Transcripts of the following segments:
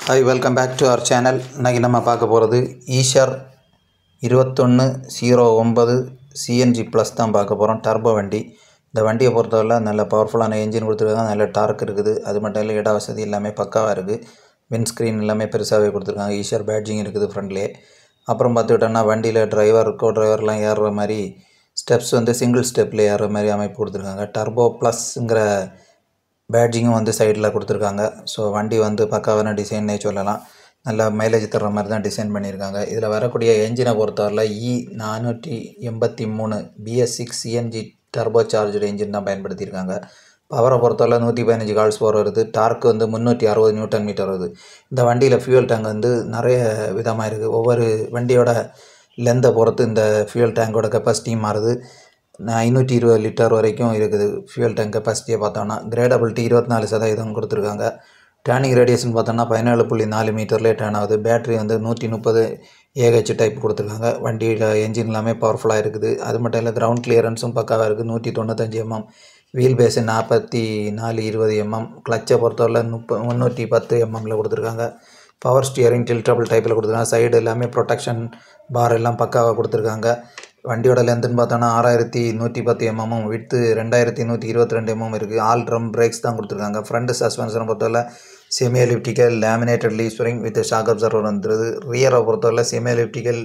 Hi, welcome back to our channel. இன்னைக்கு நம்ம பார்க்க போகிறது ஈஷர் 2109 சிஎன்ஜி ப்ளஸ் தான் பார்க்க போகிறோம். டர்போ வண்டி. இந்த வண்டியை பொறுத்தவரை நல்ல பவர்ஃபுல்லான என்ஜின் கொடுத்துருக்காங்க, நல்ல டார்க் இருக்குது. அது மட்டும் இல்லை, இட வசதி எல்லாமே பக்காவாக இருக்குது. விண்ட்ஸ்க்ரீன் எல்லாமே பெருசாகவே கொடுத்துருக்காங்க. ஈஷர் பேட்ஜிங் இருக்குது ஃப்ரண்ட்லேயே. அப்புறம் பார்த்துக்கிட்டோன்னா வண்டியில் டிரைவர்லாம் ஏறுற மாதிரி ஸ்டெப்ஸ் சிங்கிள் ஸ்டெப்பில் ஏறுற மாதிரி அமைப்பு கொடுத்துருக்காங்க. டர்போ ப்ளஸ்ங்கிற பேட்ஜிங்கும் சைடில் கொடுத்துருக்காங்க. ஸோ வண்டி பக்காவான டிசைன்னே சொல்லலாம். நல்ல மைலேஜ் தர்ற மாதிரி தான் டிசைன் பண்ணியிருக்காங்க. இதில் வரக்கூடிய என்ஜினை பொறுத்தவரை E483 BS6 CNG turbo charger engine தான் பயன்படுத்தியிருக்காங்க. பவரை பொறுத்தவரை 115 கால்ஸ் பவர் வருது. டார்க் 360 நியூட்டன் மீட்டர் வருது. இந்த வண்டியில் ஃபியூல் டேங்க் நிறைய விதமாக இருக்குது. ஒவ்வொரு வண்டியோட லென்த்தை பொறுத்து இந்த ஃபியூல் டேங்கோட கெப்பாசிட்டி மாறுது. 520 லிட்டர் வரைக்கும் இருக்குது. ஃபியூல் டேங்க் கெப்பாசிட்டியை பார்த்தோன்னா கிரேடபிலிட்டி 24% கொடுத்துருக்காங்க. டேர்னிங் ரேடியேஷன் பார்த்தோன்னா 17.4 மீட்டர்லேயே டேர்ன் ஆகுது. பேட்ரி 130 AH டைப் கொடுத்துருக்காங்க. வண்டியில் என்ஜின் எல்லாமே பவர்ஃபுல்லாக இருக்குது. அது மட்டும் இல்லை, கிரவுண்ட் கிளியரன்ஸும் பக்காவாக இருக்குது. 195 mm, வீல் பேஸு 44-20 mm, கிளச்சை பொறுத்தவரை 310 mmல கொடுத்துருக்காங்க. பவர் ஸ்டியரிங் டில்டபிள் டைப்பில் கொடுத்துருக்காங்க. சைடு எல்லாமே ப்ரொடெக்ஷன் பார் எல்லாம் பக்காவாக கொடுத்துருக்காங்க. வண்டியோட லென்த்துன்னு பார்த்தோன்னா 6110 mm, விட்த்து 2122 mm இருக்குது. ஆல் ட்ரம் பிரேக்ஸ் தான் கொடுத்துருக்காங்க. ஃப்ரண்ட் சஸ்பென்ஷனை பொறுத்தவரை semi elliptical laminated leaf spring with shock absorber வந்துடுது. ரியரை பொறுத்தவரை semi elliptical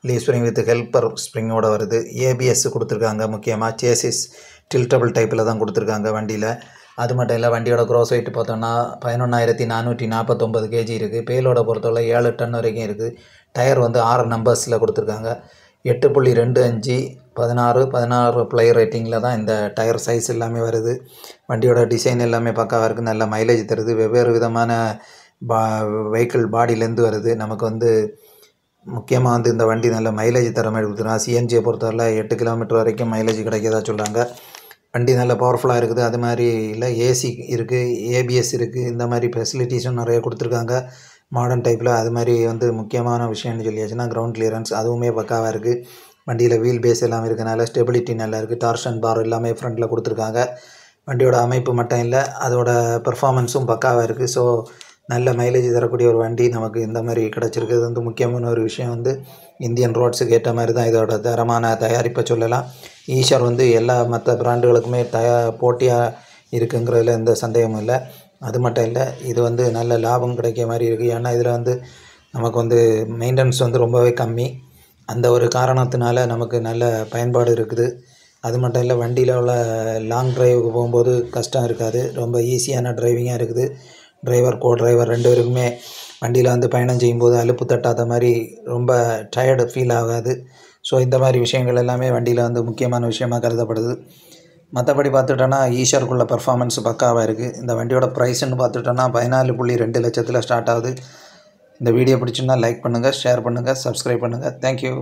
leaf spring with helper ஸ்ப்ரிங்கோடு வருது. ABS கொடுத்துருக்காங்க. முக்கியமாக சேசிஸ் டில்டபிள் டைப்பில் தான் கொடுத்துருக்காங்க வண்டியில். அது மட்டும் இல்லை, வண்டியோட க்ரோஸ் வெயிட் பார்த்தோன்னா 11,449 kg இருக்குது. பேலோட பொறுத்தவரை 7 டன் வரைக்கும் இருக்குது. டயர் 6 நம்பர்ஸில் கொடுத்துருக்காங்க. 8.25, 16 ப்ளை ரேட்டிங்கில் தான் இந்த டயர் சைஸ் எல்லாமே வருது. வண்டியோட டிசைன் எல்லாமே பக்காவாக இருக்குது. நல்ல மைலேஜ் தருது. வெவ்வேறு விதமான வெஹிக்கிள் பாடியிலேருந்து வருது. நமக்கு முக்கியமாக இந்த வண்டி நல்ல மைலேஜ் தர மாதிரி கொடுத்துருக்காங்க. சிஎன்ஜியை பொறுத்தவரை 8 கிலோமீட்டர் வரைக்கும் மைலேஜ் கிடைக்கிறதா சொல்கிறாங்க. வண்டி நல்ல பவர்ஃபுல்லாக இருக்குது. அது மாதிரி இல்லை, ஏசி இருக்குது, ABS இருக்குது. இந்த மாதிரி ஃபெசிலிட்டிஸும் நிறைய கொடுத்துருக்காங்க மாடர்ன் டைப்பில். அது மாதிரி முக்கியமான விஷயம்னு சொல்லியாச்சுன்னா கிரவுண்ட் கிளியரன்ஸ் அதுவுமே பக்காவாக இருக்குது. வண்டியில் வீல் பேஸ் எல்லாம் இருக்கனால ஸ்டெபிலிட்டி நல்லா இருக்குது. டார்ஷன் பார் எல்லாமே ஃப்ரண்ட்டில் கொடுத்துருக்காங்க. வண்டியோட அமைப்பு மட்டும் இல்லை, அதோட பெர்ஃபார்மன்ஸும் பக்காவாக இருக்குது. ஸோ நல்ல மைலேஜ் தரக்கூடிய ஒரு வண்டி நமக்கு இந்த மாதிரி கிடச்சிருக்குது. முக்கியமான ஒரு விஷயம் இந்தியன் ரோட்ஸுக்கு ஏற்ற மாதிரி தான் இதோட தரமான தயாரிப்பை சொல்லலாம். ஈஷர் எல்லா மற்ற பிராண்டுகளுக்குமே போட்டியாக இருக்குங்கிறதுல எந்த சந்தேகமும் இல்லை. அது மட்டும் இல்லை, இது நல்ல லாபம் கிடைக்கிற மாதிரி இருக்குது. ஏன்னா இதில் நமக்கு மெயின்டெனன்ஸ் ரொம்பவே கம்மி. அந்த ஒரு காரணத்தினால நமக்கு நல்ல பயன்பாடு இருக்குது. அது மட்டும் இல்லை, வண்டியில் உள்ள லாங் டிரைவுக்கு போகும்போது கஷ்டம் இருக்காது. ரொம்ப ஈஸியான டிரைவிங்காக இருக்குது. டிரைவர் டிரைவர் 2 பேருக்குமே வண்டியில் பயணம் செய்யும்போது அலுப்பு தட்டாத மாதிரி ரொம்ப டயர்டு ஃபீல் ஆகாது. ஸோ இந்த மாதிரி விஷயங்கள் எல்லாமே வண்டியில் முக்கியமான விஷயமாக கருதப்படுது. மற்றபடி பார்த்துட்டோன்னா ஈஷருக்குள்ள பெர்ஃபார்மன்ஸ் பக்காவாக இருக்குது. இந்த வண்டியோட ப்ரைஸ்ன்னு பார்த்துட்டோன்னா 14.2 லட்சத்தில் ஸ்டார்ட் ஆகுது. இந்த வீடியோ பிடிச்சுன்னா லைக் பண்ணுங்கள், ஷேர் பண்ணுங்கள், சப்ஸ்கிரைப் பண்ணுங்கள். தேங்க்யூ.